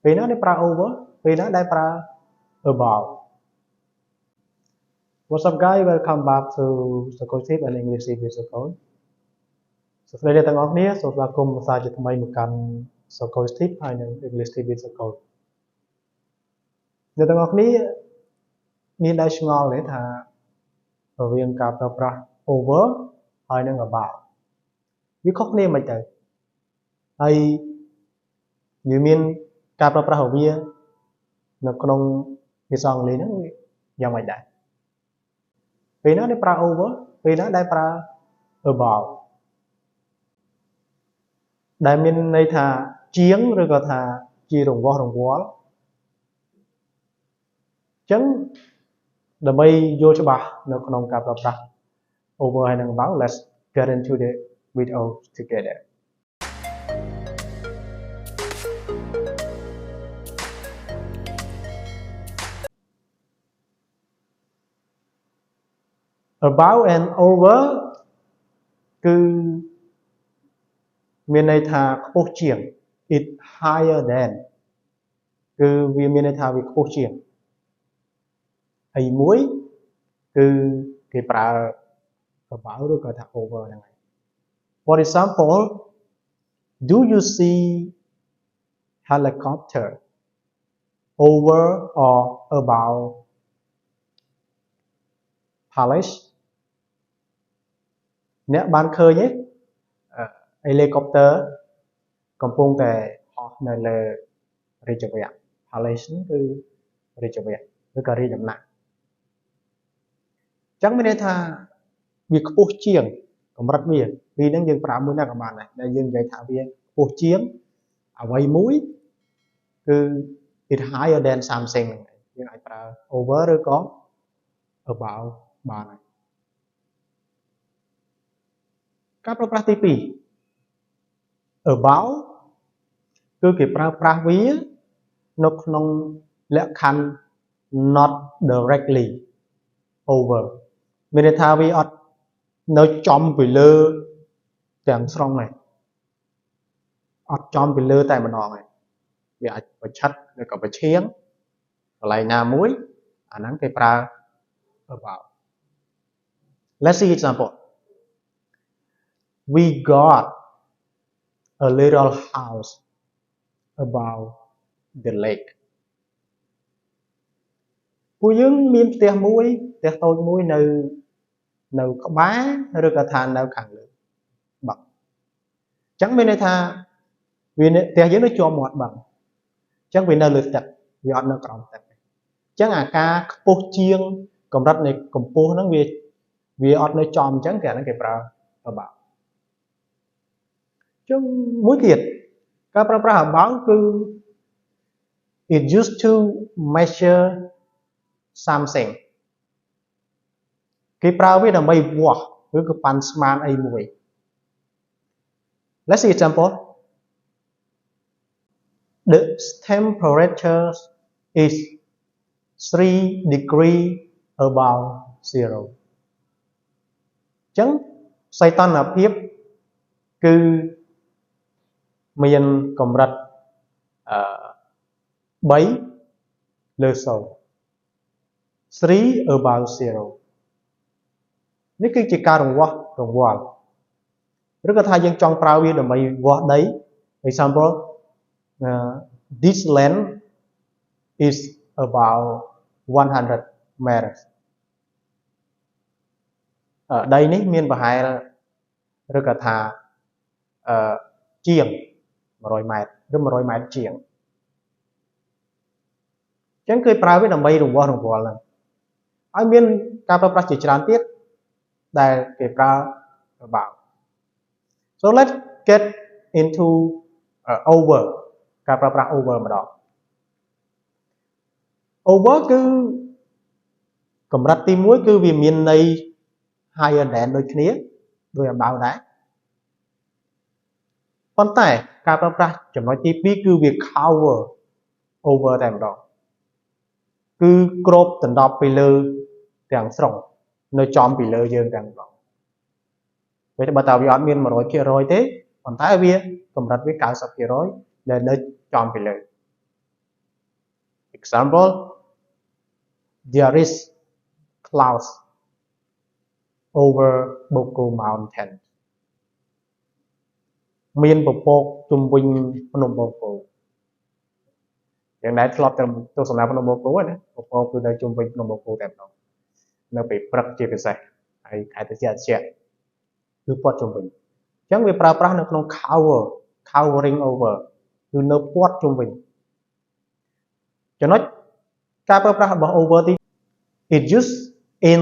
vì nó để pra over vì nó để pra about. What's up guys, welcome back to Circle Tip and English TV Circle. So today tengok ni so aku masaje thamai makan Circle Tip hay English TV Circle. Dia tengok niមានដៃឆ្ងល់នេះថារវាងការប្រើប្រាស់ over ហើយនិង about វាខុសគ្នាមិនទៅហើយវាមានការប្រើប្រាស់របស់វានៅក្នុងភាសាអង់គ្លេសហ្នឹងយ៉ាងម៉េចដែរពេលណាដែលប្រើ over ពេលណាដែលប្រើ about ដែលមានន័យថាជាងឬក៏ថាជារង្វាស់រង្វាល់អញ្ចឹងដើម្បីយល់ច្បាស់នៅក្នុងការប្រើប្រាស់ over ហើយនិង about, let's get into the video together. About and over គឺមានន័យថាខ្ពស់ជាង it higher than គឺវាមានន័យថាវាខ្ពស់ជាងហើយមួយគឺគេប្រើ about ឬក៏ថា over ហ្នឹងហើយ For example, do you see helicopter over or about Palace អ្នកបានឃើញទេhelicopter កំពុងតែហោះនៅលើរាជវាំង Palace គឺរាជវាំងឬក៏រាជដំណាក់អញ្ចឹងមានន័យថាវាខ្ពស់ជាងកម្រិតវាពីហ្នឹងយើងប្រើមួយណាក៏បានដែរដែលយើងនិយាយថាវាខ្ពស់ជាងអ្វីមួយគឺ it higher than something យើងអាចប្រើ over ឬក៏ about បានហើយការប្រើប្រាស់ទី2 about គឺគេប្រើប្រាស់វានៅក្នុងលក្ខខណ្ឌ not directly over មានន័យថាវាអត់នៅចំពីលើទាំងស្រុងហ្នឹងអត់ចំពីលើតែម្ដងហ្នឹងវាអាចប្រឆិតឬក៏ប្រឈៀងកន្លែងណាមួយអាហ្នឹងគេប្រើ about. Let's see example. We got a little house about the lake. ពួកយើងមានផ្ទះមួយផ្ទះតូចមួយនៅក្បែរឬក៏ថានៅខាងលើបឹងអញ្ចឹងមានន័យថាវាផ្ទះយើងនៅជាប់មាត់បឹងអញ្ចឹងវានៅលើទឹកវាអត់នៅក្រោមទឹកអញ្ចឹងអាការខ្ពស់ជាងកម្រិតនៃកម្ពស់ហ្នឹងវាអត់នៅចំអញ្ចឹងគេអាហ្នឹងគេប្រើ about អញ្ចឹងមួយទៀតការប្រើប្រាស់ about គឺ it used to measure something គេប្រើវាដើម្បីវាស់ឬក៏ប៉ាន់ស្មានអីមួយ Let's see example. The temperature is 3 degrees above 0. អញ្ចឹងសីតុណ្ហភាពគឺមានកម្រិត3លើ0 3 above 0 នេះគឺជាការរង្វាស់រង្វាល់ឬក៏ថាយើងចង់ប្រើវាដើម្បីវាស់ដី Example, this land is about 100 meters. ដីនេះមានប្រហែលឬក៏ថាជាង100ម៉ែត្រឬ100ម៉ែត្រជាងអញ្ចឹងគេប្រើវាដើម្បីរង្វាស់រង្វាល់ហ្នឹងហើយមានការប្រើប្រាស់ជាច្រើនទៀតដែលគេប្រើ about. So let's get into over ការប្រើប្រាស់ over ម្ដង over គឺកម្រិតទី1គឺវាមានន័យ higher than ដូចគ្នាដូច about ដែរប៉ុន្តែការប្រើប្រាស់ចំណុចទី2គឺវា cover over តែម្ដងគឺគ្របដណ្ដប់ពីលើទាំងស្រុងនៅចំពីលើយើងទាំងម្ដងពេលបើតើវាអត់មាន 100% ទេប៉ុន្តែវាកម្រិតវា 90% ដែលនៅចំពីលើ example there is clouds over Boko Mountain មានពពកជុំវិញភ្នំបូកូយ៉ាងដែលធ្លាប់ទៅទស្សនាភ្នំបូកូណាពពកគឺនៅជុំវិញភ្នំបូកូតែម្ដងនៅពេលព្រឹកជាពិសេសហើយខែត្រជាក់គឺព័ទ្ធជុំវិញអញ្ចឹងវាប្រើប្រាស់នៅក្នុង covering over គឺនៅព័ទ្ធជុំវិញចំណុចការប្រើប្រាស់របស់ over ទី it used in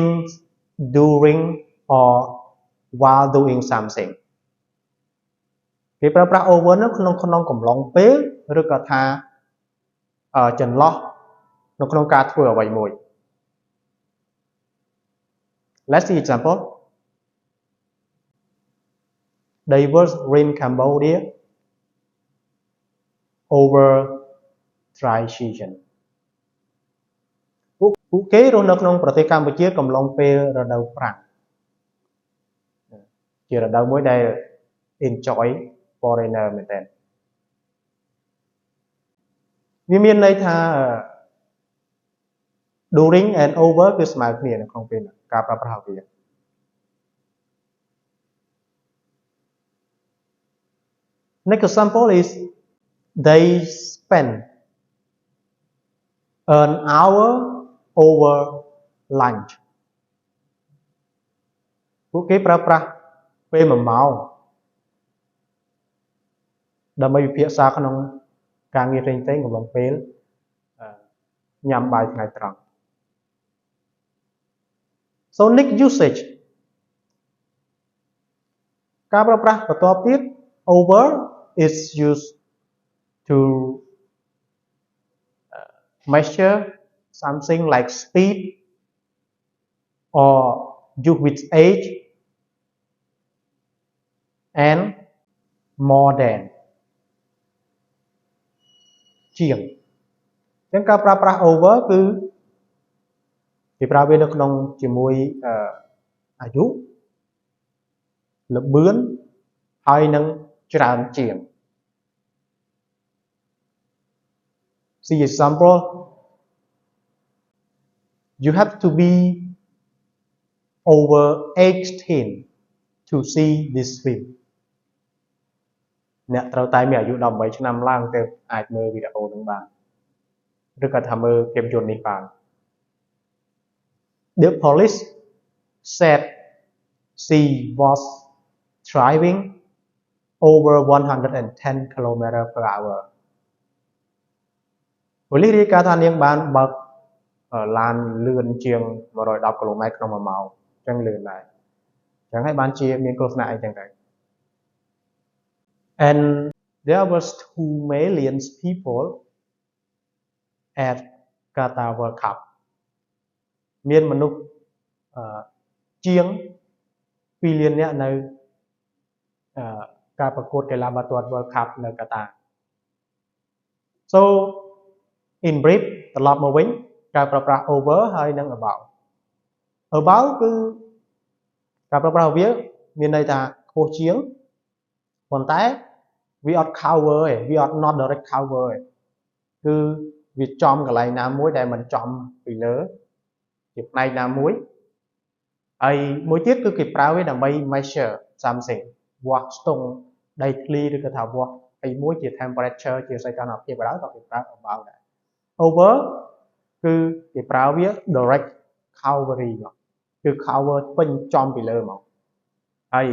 during or while doing something គេប្រើប្រាស់ over នៅក្នុងកំឡុងពេលឬក៏ថាចន្លោះនៅក្នុងការធ្វើអ្វីមួយ Let's see example They were in Cambodia over dry season ពួកគេរស់នៅក្នុងប្រទេសកម្ពុជាកំឡុងពេលរដូវប្រាំងជារដូវមួយដែល enjoy foreigner មែនតើវាមានន័យថា during and over គឺស្មើគ្នានៅក្នុងពេលការប្រើប្រាស់វា Next example is they spend an hour over lunch ពួកគេប្រើប្រាស់ពេល1ម៉ោងដើម្បីពិភាក្សាក្នុងការងារផ្សេងៗកំឡុងពេលញ៉ាំបាយថ្ងៃត្រង់ So next usage ការប្រើប្រាស់បន្ទាប់ទៀត over is used to measure something like speed or use with age and more than ជាងអញ្ចឹងការប្រើប្រាស់ over គឺគេប្រើវានៅក្នុងជាមួយអាយុល្បឿនហើយនឹងច្រើនជាង See example You have to be over 18 to see this film អ្នកត្រូវតែមានអាយុ18ឆ្នាំឡើងទើបអាចមើលវីដេអូនឹងបានឬក៏ថាមើលភាពយន្តនេះបាន The police said she was driving over 110 km per hour ប៉ូលីសរាយការណ៍ថានាងបានបើកឡានលឿនជាង110 km ក្នុង1ម៉ោងអញ្ចឹងលឿនដែរអញ្ចឹងហើយបានជាមានគ្រោះថ្នាក់អីចឹងទៅ And there was 2 million people at Qatar World Cup មានមនុស្សជាង2លាននាក់នៅការប្រកួតកីឡាបាល់ទាត់ World Cup នៅកាតា So in brief ត្រឡប់មកវិញការប្រើប្រាស់ over ហើយនិង about គឺការប្រើប្រាស់វាមានន័យថាខ្ពស់ជាងប៉ុន្តែវាអត់ cover ទេវាអត់ not direct cover ទេគឺវាចំកន្លែងណាមួយដែលមិនចំពីលើជាផ្នែកណាមួយហើយមួយទៀតគឺគេប្រើវាដើម្បី measure something វាស់ស្ទង់ដីធ្លីឬក៏ថាវាស់អីមួយជា temperature ជាសីតុណ្ហភាពក៏ដោយក៏គេប្រើ about ដែរ over គឺគេប្រើវា direct coverage គឺ cover ពេញចំពីលើមកហើយ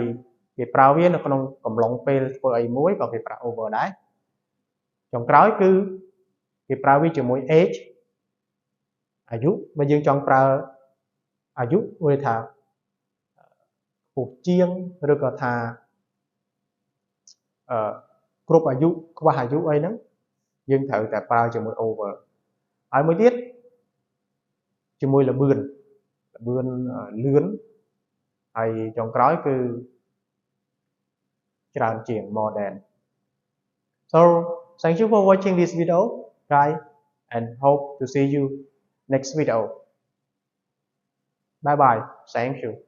គេប្រើវានៅក្នុងកំឡុងពេលធ្វើអីមួយក៏គេប្រើ over ដែរចុងក្រោយគឺគេប្រើវាជាមួយ age អាយុបើយើងចង់ប្រើអាយុវាថាខ្ពស់ជាងឬក៏ថាគ្រប់អាយុខ្វះអាយុអីហ្នឹងយើងត្រូវតែប្រើជាមួយ over ហើយមួយទៀតជាមួយល្បឿនលឿនហើយចុងក្រោយគឺច្រើនជាង more than So thank you for watching this video guys and hope to see you next video bye bye thank you